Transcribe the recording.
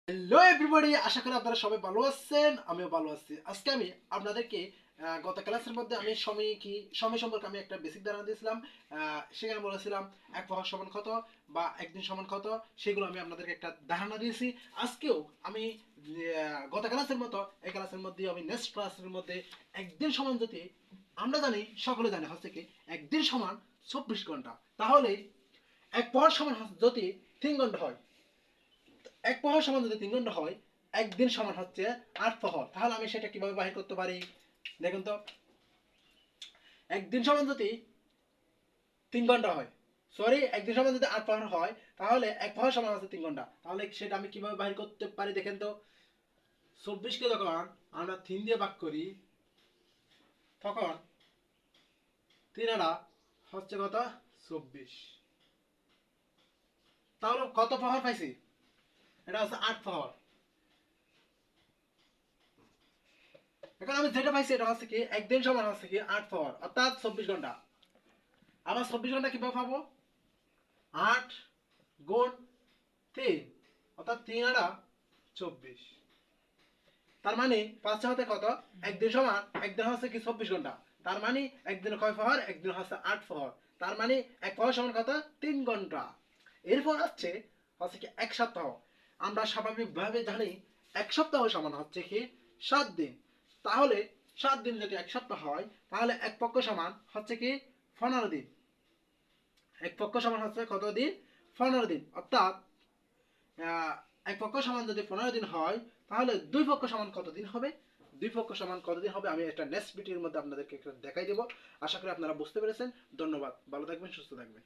Hello everybody, আশা করি আপনারা সবাই ভালো আছেন। আমিও ভালো আছি। আজকে আমি আপনাদেরকে গত ক্লাসের মধ্যে আমি সময় সম্পর্কে আমি একটা বেসিক ধারণা দিয়েছিলাম। সেখানে বলেছিলাম এক প্রহর সমান কত বা একদিন সমান কত, সেগুলো আমি আপনাদেরকে একটা ধারণা দিয়েছি। আজকেও আমি গত ক্লাসের মতো এই ক্লাসের মধ্যে আমি নেক্সট ক্লাসের মধ্যে একদিন সমান যদি আমরা জানি, সকলে জানে হচ্ছে কি একদিন সমান 24 ঘন্টা। তাহলে এক প্রহর সমান যদি 3 ঘন্টা হয়, এক প্রহর সমান যদি 3 ঘন্টা হয়, একদিন সমান হচ্ছে 8 প্রহর। তাহলে আমি সেটা কিভাবে বাহির করতে পারি দেখুন তো। একদিন সমান যদি 3 ঘন্টা হয়, সরি, একদিন সমান যদি 8 প্রহর হয়, তাহলে এক প্রহর সমান হচ্ছে 3 ঘন্টা। তাহলে সেটা আমি কিভাবে বাহির করতে পারি দেখেন তো। 24কে যখন আমরা 3 দিয়ে ভাগ করি, তখন 3 হচ্ছে কত, 24। তাহলে কত প্রহর পাইছি? এটা হচ্ছে 8 প্রহর। এখন আমি যেটা পাইছি এটা হচ্ছে কি একদিন সমান হচ্ছে কি 8 প্রহর, অর্থাৎ 24 ঘন্টা। আবার 24 ঘন্টা কিভাবে পাবো? 8 গুণ 3, অর্থাৎ 3 আর 24। তার মানে 5 কত, একদিন সমান, একদিন হচ্ছে কি 24 ঘন্টা। তার মানে একদিন কয় প্রহর? একদিন হচ্ছে 8 প্রহর। তার মানে এক প্রহর সমান কত, 3 ঘন্টা। এরপর হচ্ছে কি এক সপ্তাহ। আমরা স্বাভাবিকভাবে জানি এক সপ্তাহ সমান হচ্ছে কি 7 দিন। তাহলে 7 দিন যদি এক সপ্তাহ হয়, তাহলে এক পক্ষ সমান হচ্ছে কি 15 দিন। এক পক্ষ সমান হচ্ছে কত দিন? 15 দিন। অর্থাৎ এক পক্ষ সমান যদি 15 দিন হয়, তাহলে দুই পক্ষ সমান কত দিন হবে? দুই পক্ষ সমান কত দিন হবে আমি একটা নেক্সট ভিডিওর মধ্যে আপনাদেরকে দেখাই দেবো। আশা করি আপনারা বুঝতে পেরেছেন। ধন্যবাদ, ভালো থাকবেন, সুস্থ থাকবেন।